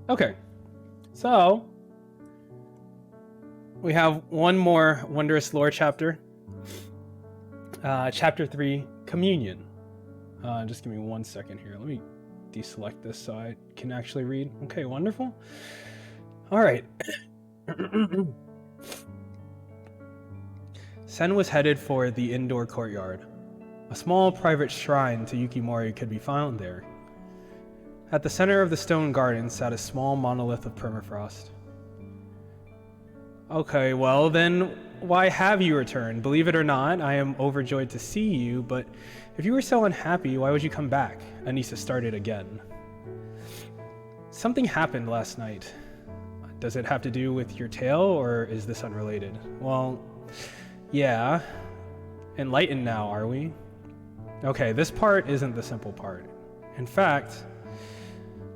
Okay, so we have one more wondrous lore chapter. Chapter 3, Communion. Just give me 1 second here. Let me deselect this so I can actually read. Okay, wonderful. All right. Sen was headed for the indoor courtyard. A small private shrine to Yukimori could be found there. At the center of the stone garden sat a small monolith of permafrost. Okay, well then, why have you returned? Believe it or not, I am overjoyed to see you, but if you were so unhappy, why would you come back? Anissa started again. Something happened last night. Does it have to do with your tale, or is this unrelated? Well, yeah. Enlightened now, are we? Okay, this part isn't the simple part. In fact,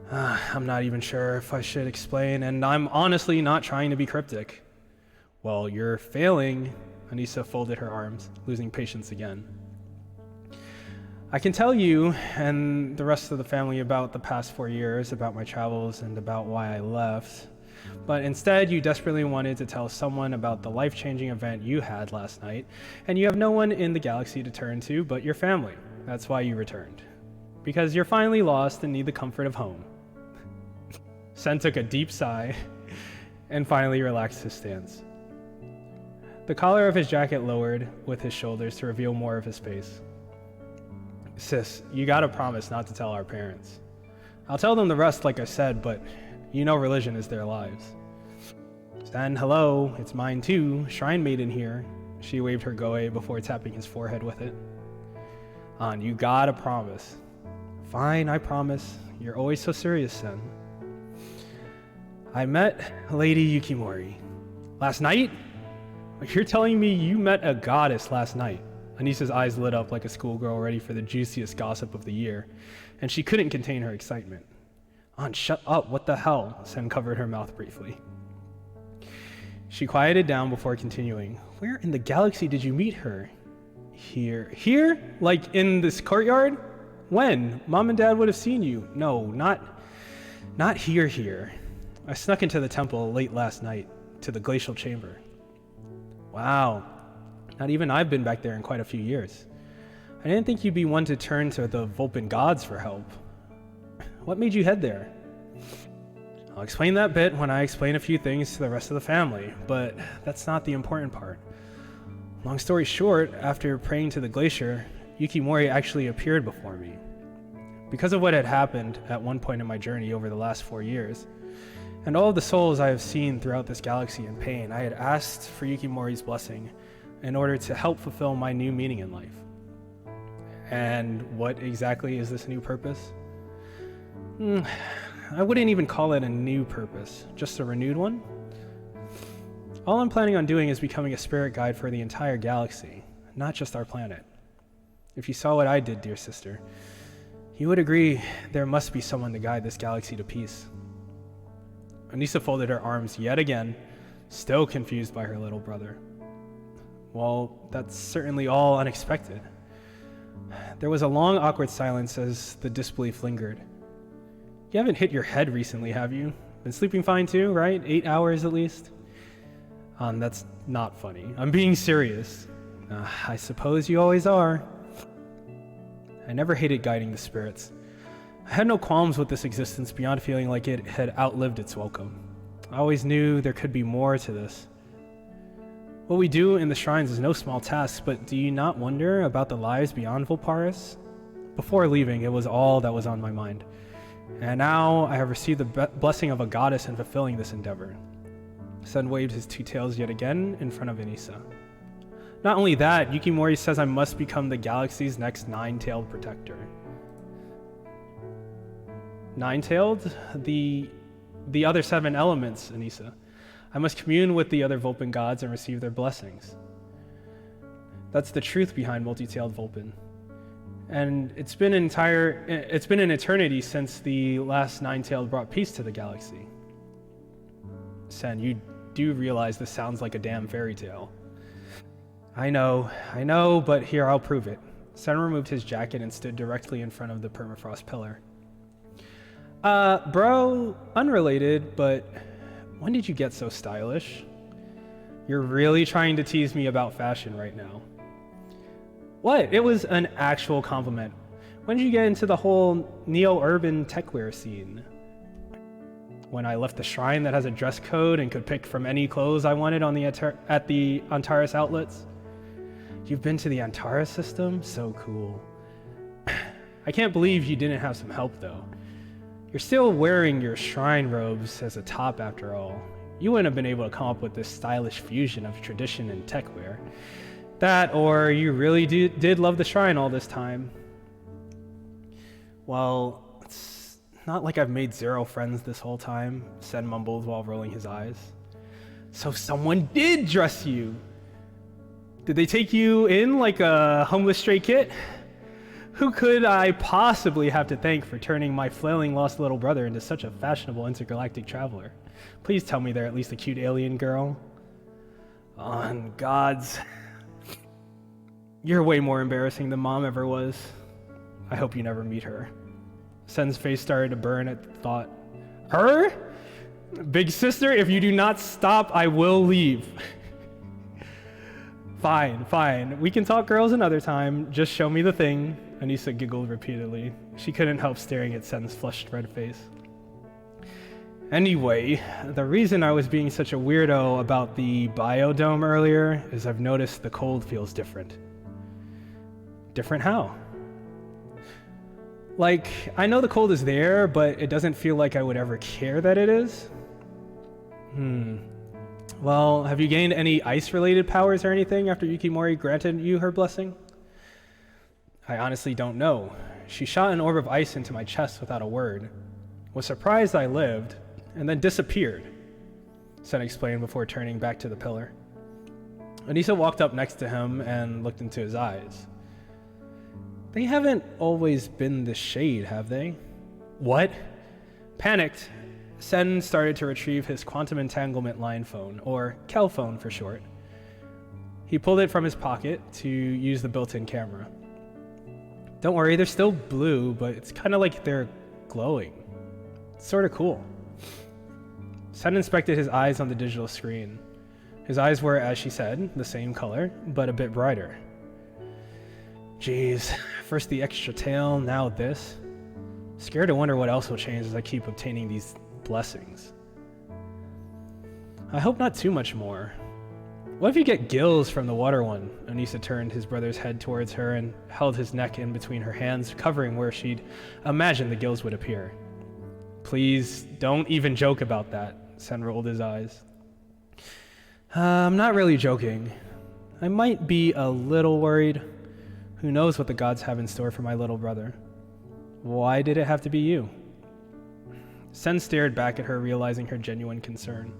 I'm not even sure if I should explain, and I'm honestly not trying to be cryptic. Well, you're failing. Anissa folded her arms, losing patience again. I can tell you and the rest of the family about the past 4 years, about my travels, and about why I left. But instead, you desperately wanted to tell someone about the life-changing event you had last night, and you have no one in the galaxy to turn to but your family. That's why you returned. Because you're finally lost and need the comfort of home. Sen took a deep sigh and finally relaxed his stance. The collar of his jacket lowered with his shoulders to reveal more of his face. Sis, you gotta promise not to tell our parents. I'll tell them the rest like I said, but you know religion is their lives. Sen, hello, it's mine too, Shrine Maiden here. She waved her goe before tapping his forehead with it. An, you gotta promise. Fine, I promise. You're always so serious, Sen. I met Lady Yukimori. Last night? You're telling me you met a goddess last night? Anissa's eyes lit up like a schoolgirl ready for the juiciest gossip of the year, and she couldn't contain her excitement. Aunt, shut up, what the hell? Sen covered her mouth briefly. She quieted down before continuing. Where in the galaxy did you meet her? Here? Here? Like in this courtyard? When? Mom and Dad would have seen you. No, not here. I snuck into the temple late last night, to the glacial chamber. Wow, not even I've been back there in quite a few years. I didn't think you'd be one to turn to the Vulpan gods for help. What made you head there? I'll explain that bit when I explain a few things to the rest of the family, but that's not the important part. Long story short, after praying to the glacier, Yukimori actually appeared before me. Because of what had happened at one point in my journey over the last 4 years, and all of the souls I have seen throughout this galaxy in pain, I had asked for Yukimori's blessing in order to help fulfill my new meaning in life. And what exactly is this new purpose? I wouldn't even call it a new purpose, just a renewed one. All I'm planning on doing is becoming a spirit guide for the entire galaxy, not just our planet. If you saw what I did, dear sister, you would agree there must be someone to guide this galaxy to peace. Anissa folded her arms yet again, still confused by her little brother. Well, that's certainly all unexpected. There was a long, awkward silence as the disbelief lingered. You haven't hit your head recently, have you? Been sleeping fine too, right? 8 hours at least? That's not funny. I'm being serious. I suppose you always are. I never hated guiding the spirits. I had no qualms with this existence beyond feeling like it had outlived its welcome. I always knew there could be more to this. What we do in the shrines is no small task, but do you not wonder about the lives beyond Vulparis? Before leaving, it was all that was on my mind. And now I have received the blessing of a goddess in fulfilling this endeavor. Sen waved his 2 tails yet again in front of Anissa. Not only that, Yukimori says I must become the galaxy's next 9-tailed protector. 9-tailed? The other 7 elements, Anissa. I must commune with the other Vulpan gods and receive their blessings. That's the truth behind multi-tailed Vulpan. And it's been an eternity since the last 9-tailed brought peace to the galaxy. Sen, you do realize this sounds like a damn fairy tale. I know, but here, I'll prove it. Sen removed his jacket and stood directly in front of the permafrost pillar. Bro, unrelated, but when did you get so stylish? You're really trying to tease me about fashion right now. What? It was an actual compliment. When did you get into the whole neo-urban techwear scene? When I left the shrine that has a dress code and could pick from any clothes I wanted on at the Antares outlets? You've been to the Antares system? So cool. I can't believe you didn't have some help though. You're still wearing your shrine robes as a top after all. You wouldn't have been able to come up with this stylish fusion of tradition and techwear. That, or you really did love the shrine all this time. Well, it's not like I've made zero friends this whole time, Sen mumbled while rolling his eyes. So someone did dress you! Did they take you in like a homeless stray kid? Who could I possibly have to thank for turning my flailing lost little brother into such a fashionable intergalactic traveler? Please tell me they're at least a cute alien girl. On gods. You're way more embarrassing than Mom ever was. I hope you never meet her. Sen's face started to burn at the thought. Her? Big sister, if you do not stop, I will leave. Fine. We can talk girls another time. Just show me the thing. Anissa giggled repeatedly. She couldn't help staring at Sen's flushed red face. Anyway, the reason I was being such a weirdo about the biodome earlier is I've noticed the cold feels different. Different how? Like, I know the cold is there, but it doesn't feel like I would ever care that it is. Well, have you gained any ice-related powers or anything after Yukimori granted you her blessing? I honestly don't know. She shot an orb of ice into my chest without a word. Was surprised I lived, and then disappeared, Sen explained before turning back to the pillar. Anissa walked up next to him and looked into his eyes. They haven't always been this shade, have they? What? Panicked, Sen started to retrieve his quantum entanglement line phone, or Kel phone for short. He pulled it from his pocket to use the built-in camera. Don't worry, they're still blue, but it's kind of like they're glowing. It's sort of cool. Sen inspected his eyes on the digital screen. His eyes were, as she said, the same color, but a bit brighter. Jeez, first the extra tail, now this. Scared to wonder what else will change as I keep obtaining these blessings. I hope not too much more. What if you get gills from the water one? Anissa turned his brother's head towards her and held his neck in between her hands, covering where she'd imagined the gills would appear. Please, don't even joke about that, Sen rolled his eyes. I'm not really joking. I might be a little worried. Who knows what the gods have in store for my little brother? Why did it have to be you? Sen stared back at her, realizing her genuine concern.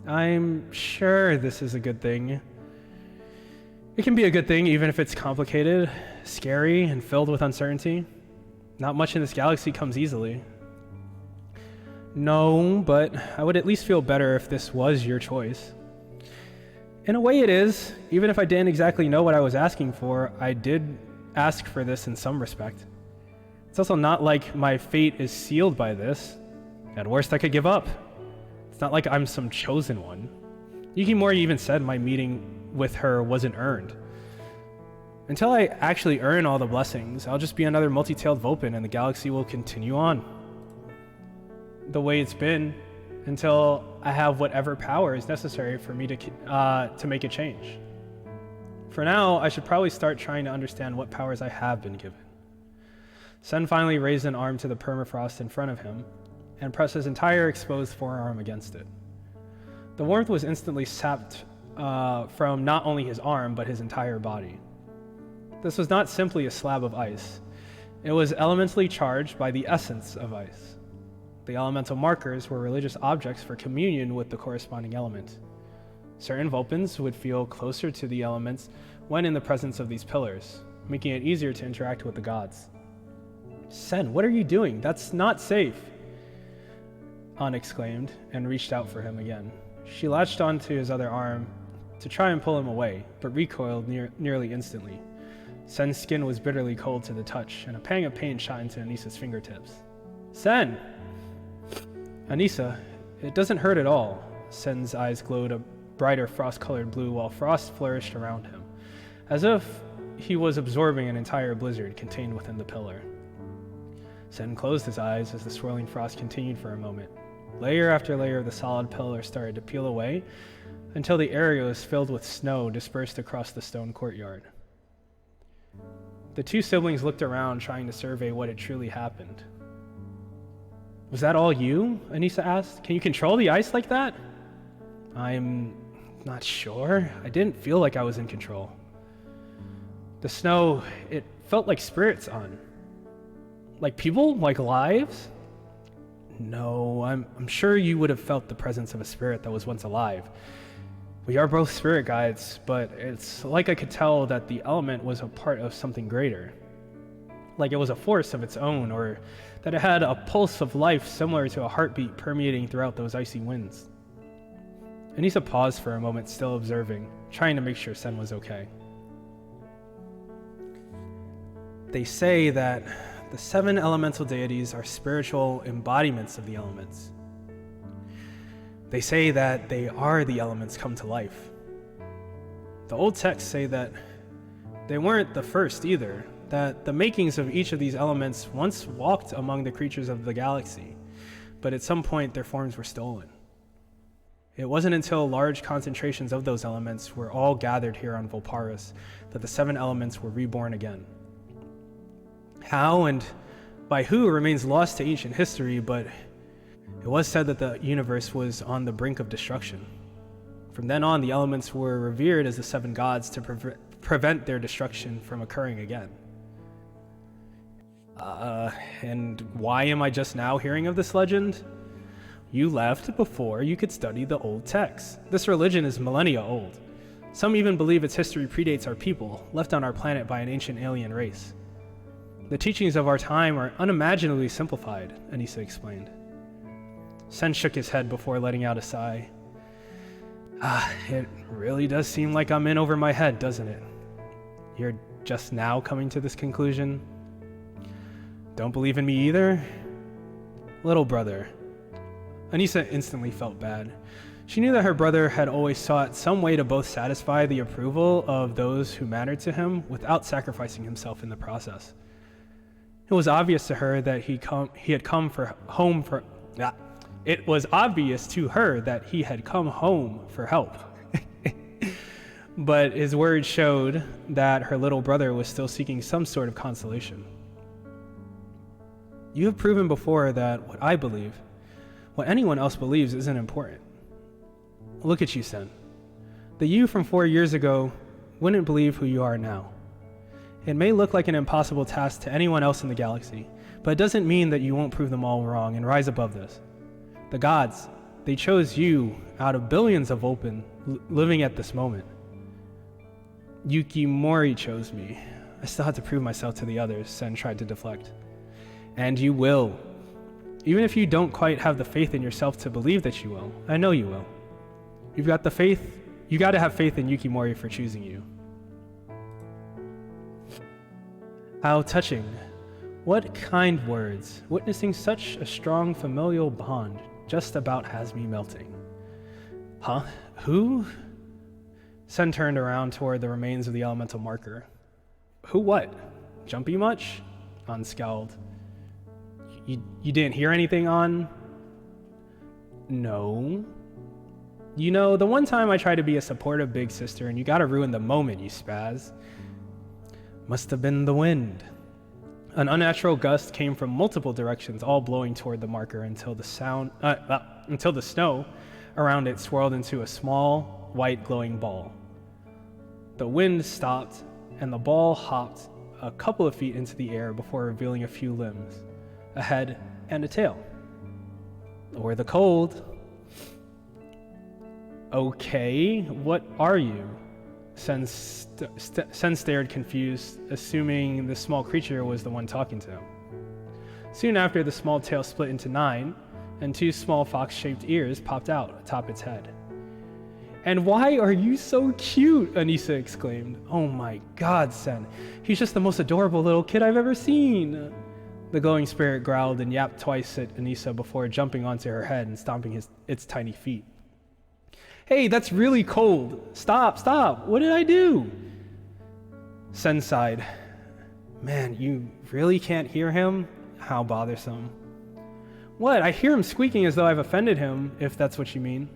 I'm sure this is a good thing. It can be a good thing even if it's complicated, scary, and filled with uncertainty. Not much in this galaxy comes easily. No, but I would at least feel better if this was your choice. In a way it is. Even if I didn't exactly know what I was asking for, I did ask for this in some respect. It's also not like my fate is sealed by this. At worst, I could give up. It's not like I'm some chosen one. Yukimori even said my meeting with her wasn't earned. Until I actually earn all the blessings, I'll just be another multi-tailed Vulpin and the galaxy will continue on the way it's been until I have whatever power is necessary for me to make a change. For now, I should probably start trying to understand what powers I have been given. Sen finally raised an arm to the permafrost in front of him and pressed his entire exposed forearm against it. The warmth was instantly sapped from not only his arm, but his entire body. This was not simply a slab of ice. It was elementally charged by the essence of ice. The elemental markers were religious objects for communion with the corresponding element. Certain Vulpins would feel closer to the elements when in the presence of these pillars, making it easier to interact with the gods. Sen, what are you doing? That's not safe, An exclaimed and reached out for him again. She latched onto his other arm to try and pull him away, but recoiled nearly instantly. Sen's skin was bitterly cold to the touch, and a pang of pain shot into Anisa's fingertips. Sen! Anisa, it doesn't hurt at all. Sen's eyes glowed a brighter frost-colored blue while frost flourished around him, as if he was absorbing an entire blizzard contained within the pillar. Sen closed his eyes as the swirling frost continued for a moment. Layer after layer of the solid pillar started to peel away until the area was filled with snow dispersed across the stone courtyard. The two siblings looked around, trying to survey what had truly happened. Was that all you? Anisa asked. Can you control the ice like that? I'm not sure. I didn't feel like I was in control. The snow, it felt like spirits on. Like people? Like lives? No, I'm sure you would have felt the presence of a spirit that was once alive. We are both spirit guides, but it's like I could tell that the element was a part of something greater. Like it was a force of its own, or that it had a pulse of life similar to a heartbeat permeating throughout those icy winds. Anisa paused for a moment, still observing, trying to make sure Sen was okay. They say that the 7 elemental deities are spiritual embodiments of the elements. They say that they are the elements come to life. The old texts say that they weren't the first either, that the makings of each of these elements once walked among the creatures of the galaxy, but at some point their forms were stolen. It wasn't until large concentrations of those elements were all gathered here on Volparis that the 7 elements were reborn again. How and by who remains lost to ancient history, but it was said that the universe was on the brink of destruction. From then on, the elements were revered as the 7 gods to prevent their destruction from occurring again. And why am I just now hearing of this legend? You left before you could study the old texts. This religion is millennia old. Some even believe its history predates our people, left on our planet by an ancient alien race. The teachings of our time are unimaginably simplified, Anisa explained. Sen shook his head before letting out a sigh. It really does seem like I'm in over my head, doesn't it? You're just now coming to this conclusion? Don't believe in me either? Little brother. Anisa instantly felt bad. She knew that her brother had always sought some way to both satisfy the approval of those who mattered to him without sacrificing himself in the process. It was obvious to her that It was obvious to her that he had come home for help. But his words showed that her little brother was still seeking some sort of consolation. You have proven before that what I believe, what anyone else believes, isn't important. Look at you, Sen. The you from 4 years ago wouldn't believe who you are now. It may look like an impossible task to anyone else in the galaxy, but it doesn't mean that you won't prove them all wrong and rise above this. The gods, they chose you out of billions of Vulcan living at this moment. Yukimori chose me. I still have to prove myself to the others, Sen tried to deflect. And you will. Even if you don't quite have the faith in yourself to believe that you will, I know you will. You've got the faith. You got to have faith in Yukimori for choosing you. How touching. What kind words. Witnessing such a strong familial bond just about has me melting. Huh? Who? Sen turned around toward the remains of the elemental marker. Who what? Jumpy much? An scowled. You didn't hear anything, An? No. You know, the one time I tried to be a supportive big sister and you gotta ruin the moment, you spaz. Must have been the wind. An unnatural gust came from multiple directions, all blowing toward the marker until the snow around it swirled into a small, white glowing ball. The wind stopped, and the ball hopped a couple of feet into the air before revealing a few limbs, a head, and a tail. Or the cold. Okay, what are you? Sen stared confused, assuming the small creature was the one talking to him. Soon after, the small tail split into 9, and 2 small fox-shaped ears popped out atop its head. And why are you so cute? Anissa exclaimed. Oh my God, Sen. He's just the most adorable little kid I've ever seen. The glowing spirit growled and yapped twice at Anissa before jumping onto her head and stomping its tiny feet. Hey, that's really cold. Stop. What did I do? Sen sighed. Man, you really can't hear him? How bothersome. What? I hear him squeaking as though I've offended him, if that's what you mean.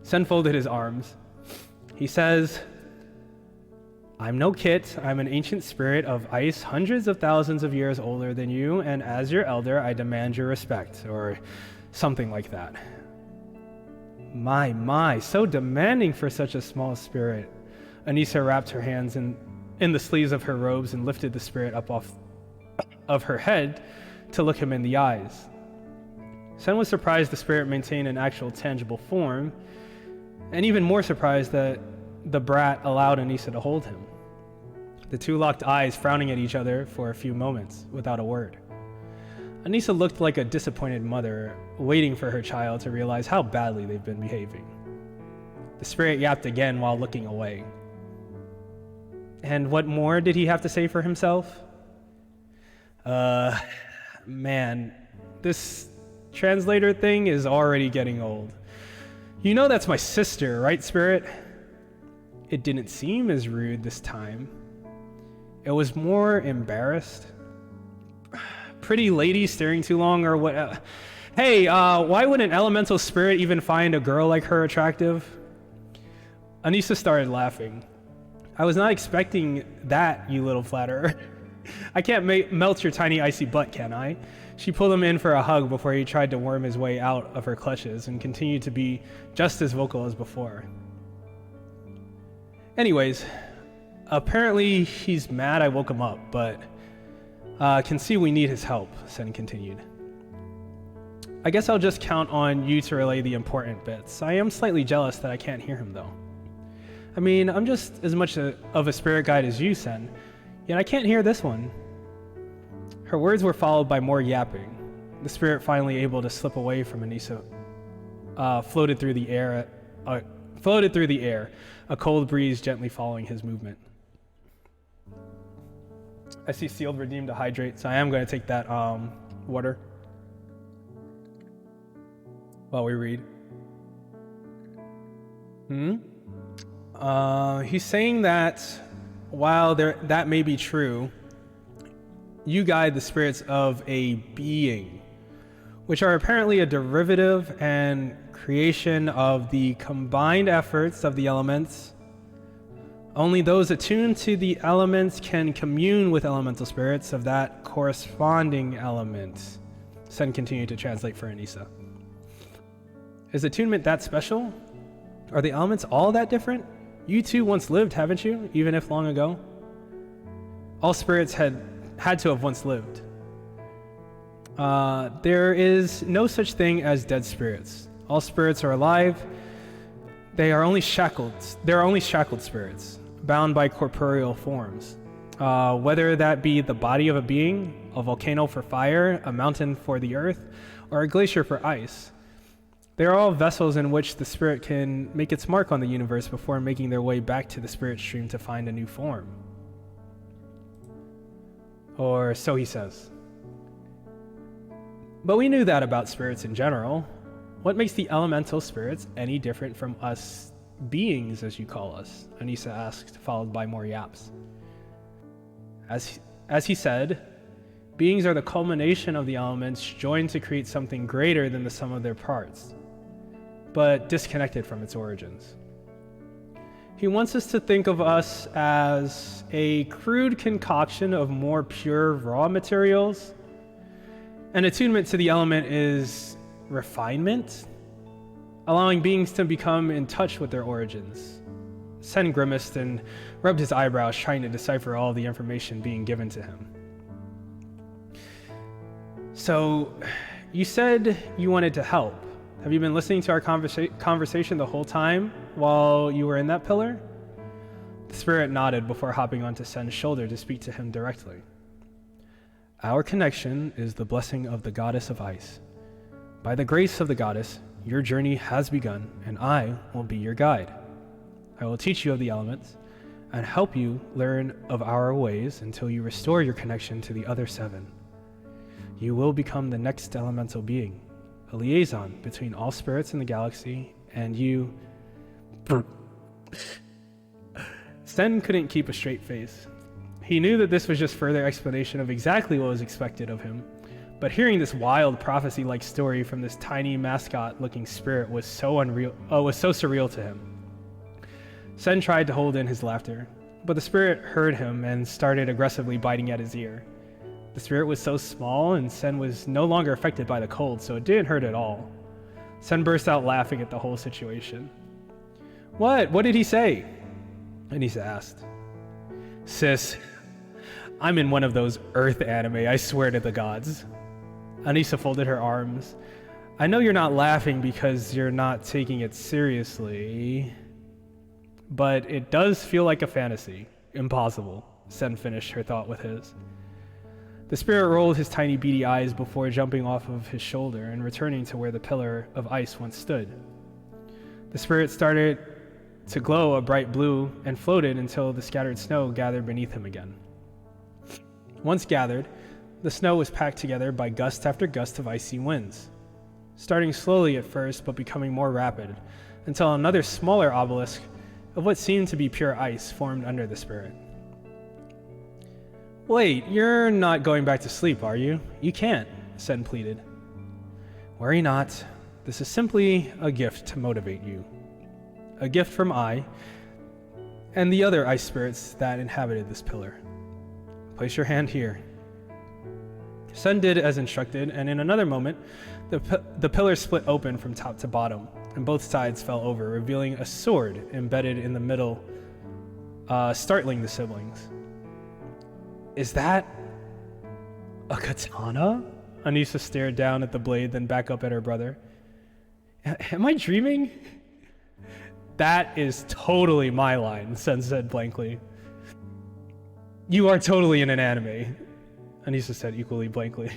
Sen folded his arms. He says, I'm no kit. I'm an ancient spirit of ice, hundreds of thousands of years older than you, and as your elder, I demand your respect, or something like that. My, so demanding for such a small spirit. Anissa wrapped her hands in the sleeves of her robes and lifted the spirit up off of her head to look him in the eyes. Sen was surprised the spirit maintained an actual tangible form, and even more surprised that the brat allowed Anissa to hold him. The two locked eyes, frowning at each other for a few moments without a word. Anissa looked like a disappointed mother waiting for her child to realize how badly they've been behaving. The spirit yapped again while looking away. And what more did he have to say for himself? Man, this translator thing is already getting old. You know that's my sister, right, spirit? It didn't seem as rude this time. It was more embarrassed. Pretty lady staring too long or what? Hey, why would an elemental spirit even find a girl like her attractive? Anissa started laughing. I was not expecting that, you little flatterer. I can't melt your tiny icy butt, can I? She pulled him in for a hug before he tried to worm his way out of her clutches and continued to be just as vocal as before. Anyways, apparently he's mad I woke him up, but can see we need his help, Sen continued. I guess I'll just count on you to relay the important bits. I am slightly jealous that I can't hear him, though. I mean, I'm just as much of a spirit guide as you, Sen, yet I can't hear this one. Her words were followed by more yapping. The spirit, finally able to slip away from Anissa, floated through the air, a cold breeze gently following his movement. I see sealed redeem to hydrate, so I am going to take that water while we read. He's saying that while that may be true, you guide the spirits of a being, which are apparently a derivative and creation of the combined efforts of the elements. Only those attuned to the elements can commune with elemental spirits of that corresponding element. Sen continued to translate for Anissa. Is attunement that special? Are the elements all that different? You two once lived, haven't you? Even if long ago? All spirits had to have once lived. There is no such thing as dead spirits. All spirits are alive. There are only shackled spirits, bound by corporeal forms. Whether that be the body of a being, a volcano for fire, a mountain for the earth, or a glacier for ice. They are all vessels in which the spirit can make its mark on the universe before making their way back to the spirit stream to find a new form. Or so he says. But we knew that about spirits in general. What makes the elemental spirits any different from us beings, as you call us? Anissa asked, followed by more yaps. As he said, beings are the culmination of the elements joined to create something greater than the sum of their parts, but disconnected from its origins. He wants us to think of us as a crude concoction of more pure raw materials. An attunement to the element is refinement, allowing beings to become in touch with their origins. Sen grimaced and rubbed his eyebrows, trying to decipher all the information being given to him. So, you said you wanted to help. Have you been listening to our conversation the whole time while you were in that pillar? The spirit nodded before hopping onto Sen's shoulder to speak to him directly. Our connection is the blessing of the goddess of ice. By the grace of the goddess, your journey has begun, and I will be your guide. I will teach you of the elements and help you learn of our ways until you restore your connection to the other 7. You will become the next elemental being, a liaison between all spirits in the galaxy and you. Sen couldn't keep a straight face. He knew that this was just further explanation of exactly what was expected of him, but hearing this wild prophecy-like story from this tiny mascot-looking spirit was so surreal to him. Sen tried to hold in his laughter, but the spirit heard him and started aggressively biting at his ear. The spirit was so small, and Sen was no longer affected by the cold, so it didn't hurt at all. Sen burst out laughing at the whole situation. What? What did he say? Anissa asked. Sis, I'm in one of those Earth anime, I swear to the gods. Anissa folded her arms. I know you're not laughing because you're not taking it seriously, but it does feel like a fantasy. Impossible. Sen finished her thought with his. The spirit rolled his tiny beady eyes before jumping off of his shoulder and returning to where the pillar of ice once stood. The spirit started to glow a bright blue and floated until the scattered snow gathered beneath him again. Once gathered, the snow was packed together by gust after gust of icy winds, starting slowly at first but becoming more rapid, until another smaller obelisk of what seemed to be pure ice formed under the spirit. Wait, you're not going back to sleep, are you? You can't, Sen pleaded. Worry not. This is simply a gift to motivate you. A gift from I and the other ice spirits that inhabited this pillar. Place your hand here. Sen did as instructed, and in another moment, the pillar split open from top to bottom, and both sides fell over, revealing a sword embedded in the middle, startling the siblings. Is that a katana? Anissa stared down at the blade, then back up at her brother. Am I dreaming? That is totally my line, Sen said blankly. You are totally in an anime, Anissa said equally blankly.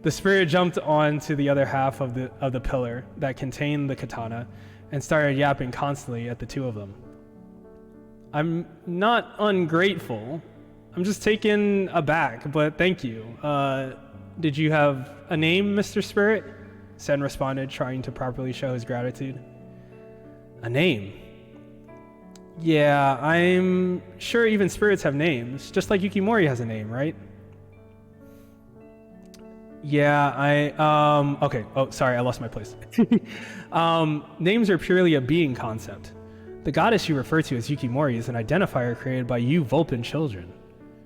The spirit jumped onto the other half of the pillar that contained the katana and started yapping constantly at the two of them. I'm not ungrateful. I'm just taken aback, but thank you. Did you have a name, Mr. Spirit? Sen responded, trying to properly show his gratitude. A name? Yeah, I'm sure even spirits have names, just like Yukimori has a name, right? Yeah, okay. Oh, sorry, I lost my place. Names are purely a being concept. The goddess you refer to as Yukimori is an identifier created by you Vulpin children.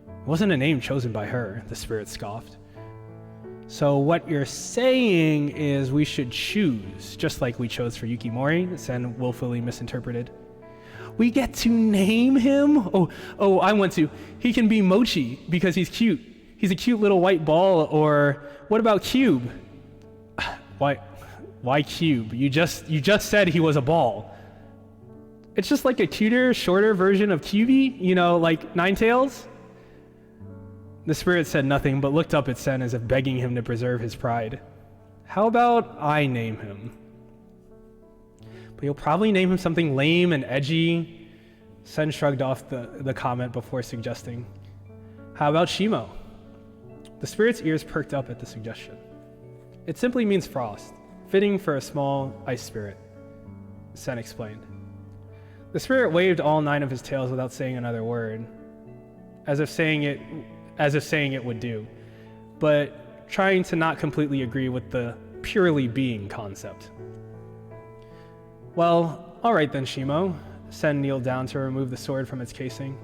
It wasn't a name chosen by her, the spirit scoffed. So what you're saying is we should choose, just like we chose for Yukimori, Sen willfully misinterpreted. We get to name him? Oh, I want to. He can be Mochi because he's cute. He's a cute little white ball, or what about Cube? Why Cube? You just said he was a ball. It's just like a cuter, shorter version of Cubey, like Ninetales? The spirit said nothing, but looked up at Sen as if begging him to preserve his pride. How about I name him? But you'll probably name him something lame and edgy. Sen shrugged off the comment before suggesting, how about Shimo? The spirit's ears perked up at the suggestion. It simply means frost, fitting for a small ice spirit, Sen explained. The spirit waved all 9 of his tails without saying another word, as if saying it would do, but trying to not completely agree with the purely being concept. Well, all right then, Shimo. Sen kneeled down to remove the sword from its casing.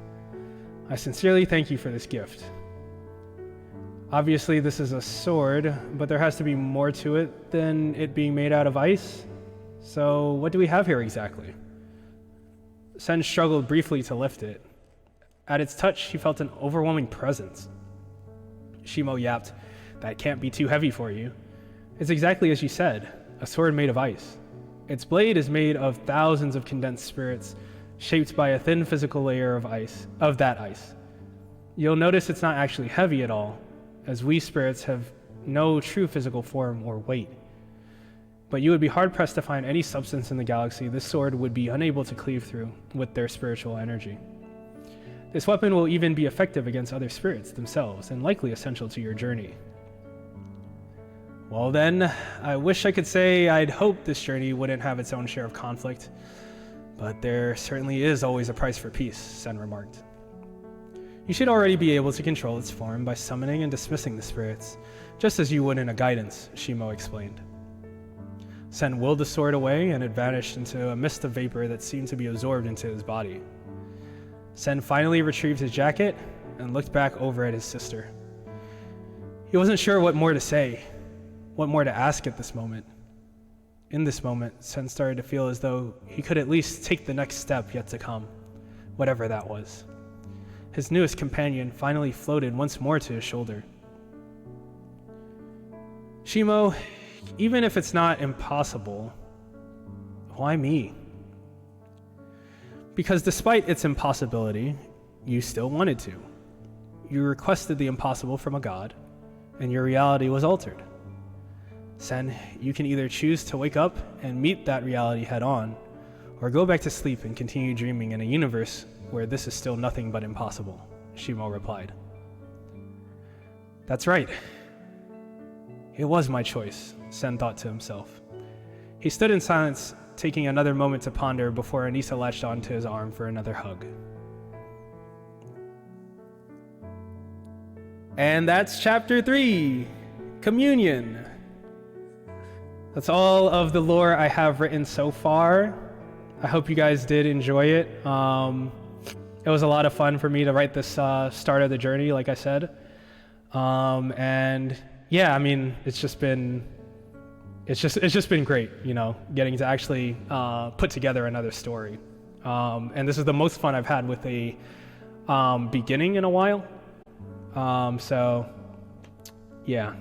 I sincerely thank you for this gift. Obviously, this is a sword, but there has to be more to it than it being made out of ice. So what do we have here exactly? Sen struggled briefly to lift it. At its touch, he felt an overwhelming presence. Shimo yapped, that can't be too heavy for you. It's exactly as you said, a sword made of ice. Its blade is made of thousands of condensed spirits, shaped by a thin physical layer of that ice. You'll notice it's not actually heavy at all, as we spirits have no true physical form or weight. but you would be hard-pressed to find any substance in the galaxy this sword would be unable to cleave through with their spiritual energy. This weapon will even be effective against other spirits themselves, and likely essential to your journey. Well then, I wish I could say I'd hoped this journey wouldn't have its own share of conflict, but there certainly is always a price for peace, Sen remarked. You should already be able to control its form by summoning and dismissing the spirits, just as you would in a guidance, Shimo explained. Sen willed the sword away, and it vanished into a mist of vapor that seemed to be absorbed into his body. Sen finally retrieved his jacket and looked back over at his sister. He wasn't sure what more to say, what more to ask at this moment. In this moment, Sen started to feel as though he could at least take the next step yet to come, whatever that was. His newest companion finally floated once more to his shoulder. Shimo, even if it's not impossible, why me? Because despite its impossibility, you still wanted to. You requested the impossible from a god, and your reality was altered. Sen, you can either choose to wake up and meet that reality head on, or go back to sleep and continue dreaming in a universe where this is still nothing but impossible, Shimo replied. That's right. It was my choice, Sen thought to himself. He stood in silence, taking another moment to ponder before Anissa latched onto his arm for another hug. And that's chapter 3, Communion. That's all of the lore I have written so far. I hope you guys did enjoy it. It was a lot of fun for me to write this start of the journey, like I said. And yeah, I mean, it's just been great, you know, getting to actually put together another story. And this is the most fun I've had with a beginning in a while. So yeah.